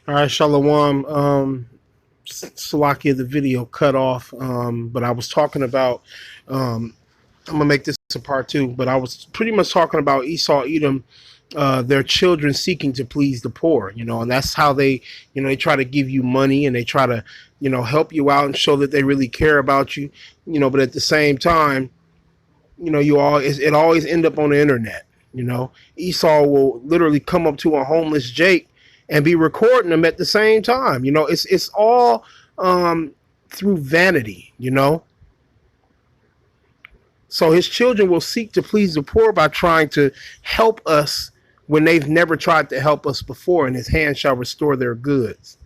All right, Shalom. Salakia, the video cut off, but I was talking about. I'm gonna make this a part two, but I was pretty much talking about Esau, Edom, their children seeking to please the poor, and that's how they try to give you money and they try to, help you out and show that they really care about you, but at the same time, it always end up on the internet. Esau will literally come up to a homeless Jake and be recording them at the same time. It's all through vanity. So his children will seek to please the poor by trying to help us when they've never tried to help us before, and his hand shall restore their goods.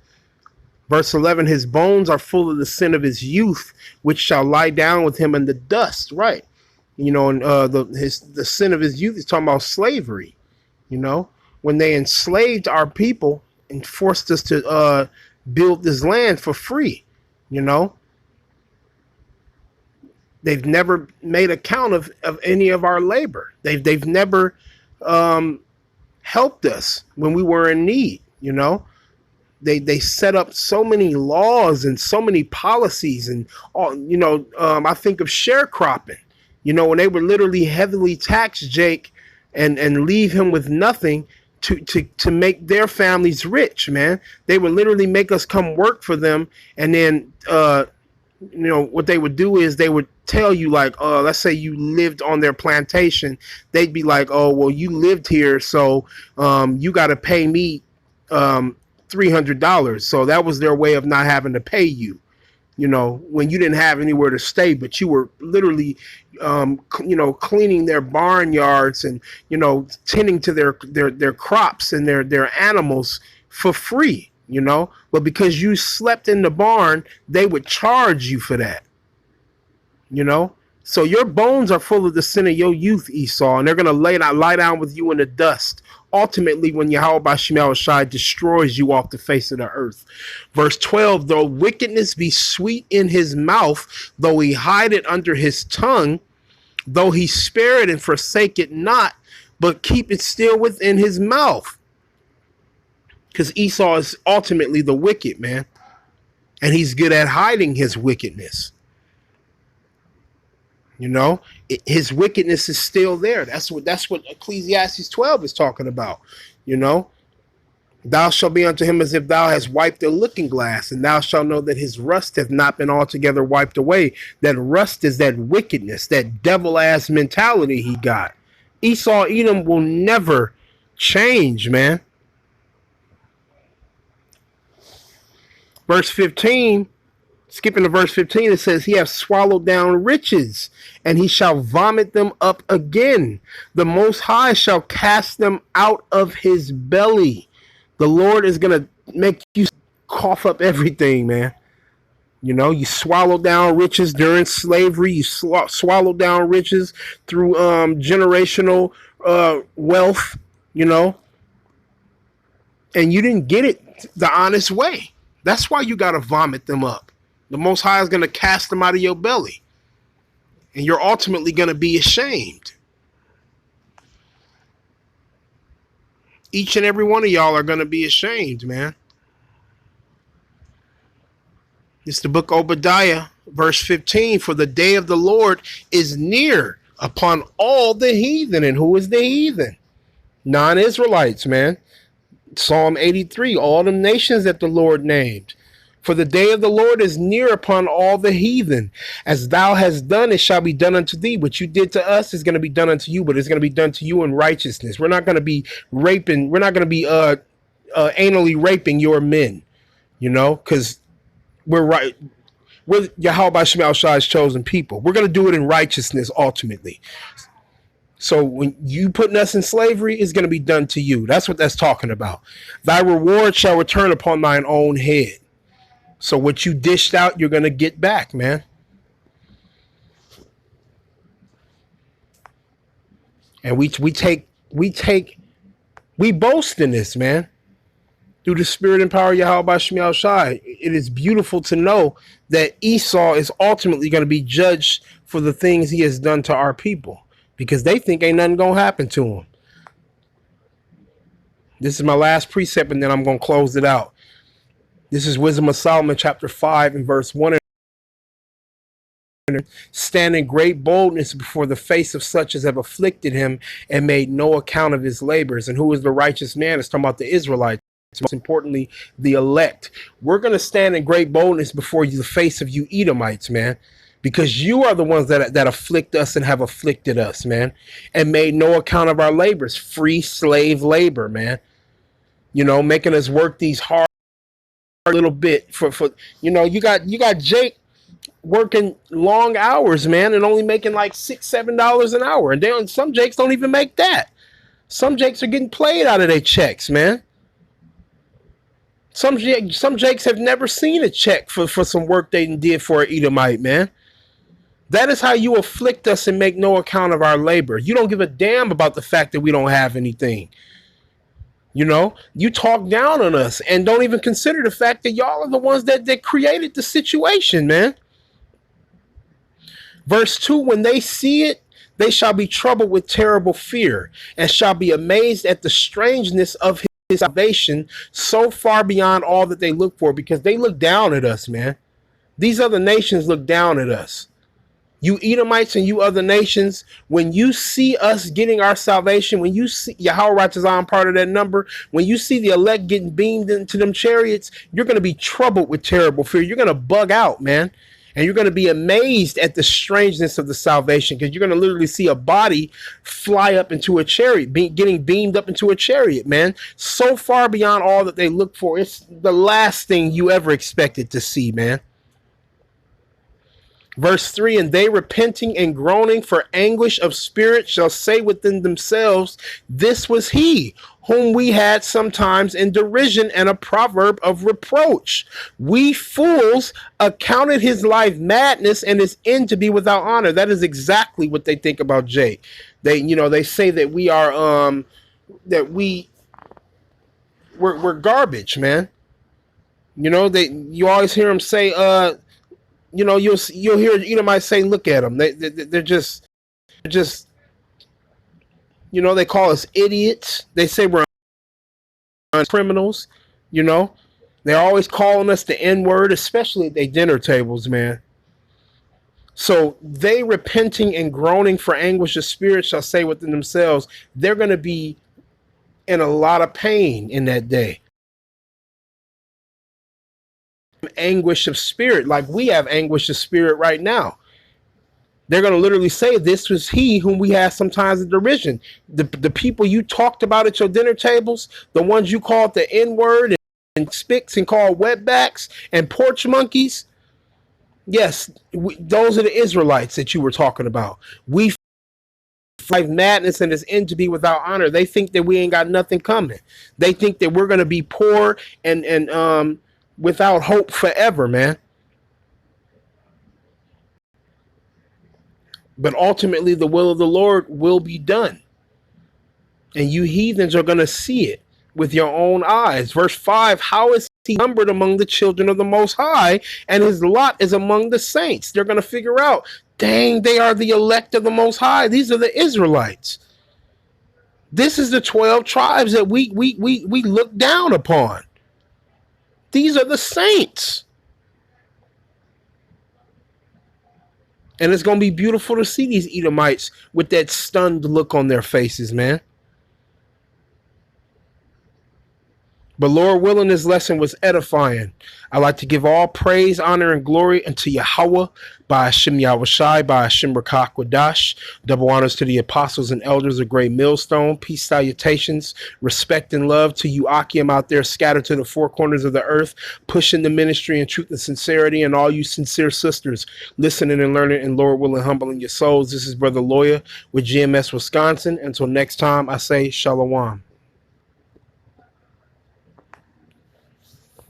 Verse 11, his bones are full of the sin of his youth, which shall lie down with him in the dust. Right. And the sin of his youth is talking about slavery. When they enslaved our people and forced us to build this land for free. They've never made account of any of our labor. They've never helped us when we were in need. They set up so many laws and so many policies and all. I think of sharecropping. When they would literally heavily tax Jake and leave him with nothing to make their families rich, man. They would literally make us come work for them, and then what they would do is they would tell you, like, let's say you lived on their plantation, they'd be like, oh, well, you lived here, so you got to pay me $300. So that was their way of not having to pay you. When you didn't have anywhere to stay, but you were literally, cleaning their barnyards and, tending to their crops and their animals for free, but because you slept in the barn, they would charge you for that, So your bones are full of the sin of your youth, Esau, and they're going to lie down with you in the dust. Ultimately, when Yahweh Bashim Shai destroys you off the face of the earth. Verse 12, though wickedness be sweet in his mouth, though he hide it under his tongue, though he spare it and forsake it not, but keep it still within his mouth. Because Esau is ultimately the wicked, man. And he's good at hiding his wickedness. His wickedness is still there. That's what Ecclesiastes 12 is talking about. Thou shalt be unto him as if thou hast wiped a looking glass, and thou shalt know that his rust hath not been altogether wiped away. That rust is that wickedness, that devil-ass mentality he got. Esau Edom will never change, man. Verse 15. Skipping to verse 15, it says, he hath swallowed down riches, and he shall vomit them up again. The Most High shall cast them out of his belly. The Lord is going to make you cough up everything, man. You swallow down riches during slavery. You swallow down riches through generational wealth, and you didn't get it the honest way. That's why you got to vomit them up. The Most High is going to cast them out of your belly. And you're ultimately going to be ashamed. Each and every one of y'all are going to be ashamed, man. It's the book of Obadiah, verse 15. For the day of the Lord is near upon all the heathen. And who is the heathen? Non-Israelites, man. Psalm 83, all the nations that the Lord named. For the day of the Lord is near upon all the heathen. As thou hast done, it shall be done unto thee. What you did to us is going to be done unto you, but it's going to be done to you in righteousness. We're not going to be raping. We're not going to be anally raping your men, because we're right. We're Yahweh Bashim Shai's chosen people. We're going to do it in righteousness ultimately. So when you putting us in slavery, it's going to be done to you. That's what that's talking about. Thy reward shall return upon thine own head. So what you dished out, you're going to get back, man. And we boast in this, man. Through the spirit and power of Yahweh Bashim Shai. It is beautiful to know that Esau is ultimately going to be judged for the things he has done to our people. Because they think ain't nothing going to happen to him. This is my last precept, and then I'm going to close it out. This is Wisdom of Solomon, chapter 5 and verse 1. Stand in great boldness before the face of such as have afflicted him and made no account of his labors. And who is the righteous man? It's talking about the Israelites. Most importantly, the elect. We're going to stand in great boldness before you, the face of you Edomites, man, because you are the ones that afflict us and have afflicted us, man, and made no account of our labors. Free slave labor, man. You know, making us work these hard little bit for you got Jake working long hours, man, and only making like $6-7 an hour, and some Jakes don't even make that. Some Jakes are getting played out of their checks, man. Some Jakes have never seen a check for some work they did for an Edomite, man. That is how you afflict us and make no account of our labor. You don't give a damn about the fact that we don't have anything. You know, you talk down on us and don't even consider the fact that y'all are the ones that created the situation, man. Verse 2, when they see it, they shall be troubled with terrible fear and shall be amazed at the strangeness of his salvation, so far beyond all that they look for, because they look down at us, man. These other nations look down at us. You Edomites and you other nations, when you see us getting our salvation, when you see Yahweh Ratzazon part of that number, when you see the elect getting beamed into them chariots, you're going to be troubled with terrible fear. You're going to bug out, man. And you're going to be amazed at the strangeness of the salvation, because you're going to literally see a body fly up into a chariot, getting beamed up into a chariot, man. So far beyond all that they look for. It's the last thing you ever expected to see, man. Verse 3, and they repenting and groaning for anguish of spirit shall say within themselves, this was he whom we had sometimes in derision and a proverb of reproach. We fools accounted his life madness and his end to be without honor. That is exactly what they think about Jake. They say that we are we're garbage, man. You always hear them say you'll hear Edomites say, look at them. They're just they call us idiots. They say we're criminals. They're always calling us the N-word, especially at their dinner tables, man. So they repenting and groaning for anguish of spirit shall say within themselves, they're going to be in a lot of pain in that day. Anguish of spirit, like we have anguish of spirit right now. They're going to literally say, this was he whom we had sometimes in derision. The people you talked about at your dinner tables, the ones you called the N-word and spics and called wetbacks and porch monkeys. Yes, those are the Israelites that you were talking about. We fight madness and his end to be without honor. They think that we ain't got nothing coming. They think that we're going to be poor and without hope forever, man. But ultimately, the will of the Lord will be done. And you heathens are going to see it with your own eyes. Verse 5, how is he numbered among the children of the Most High, and his lot is among the saints? They're going to figure out, dang, they are the elect of the Most High. These are the Israelites. This is the 12 tribes that we look down upon. These are the saints. And it's going to be beautiful to see these Edomites with that stunned look on their faces, man. But Lord willing, this lesson was edifying. I like to give all praise, honor, and glory unto Yahweh, by Hashem Yahushai, by Hashem Rakah Kwadash. Double honors to the apostles and elders of Great Millstone. Peace, salutations, respect, and love to you Akim out there scattered to the four corners of the earth, pushing the ministry in truth and sincerity, and all you sincere sisters listening and learning and Lord willing, humbling your souls. This is Brother Lawyer with GMS Wisconsin. Until next time, I say Shalom.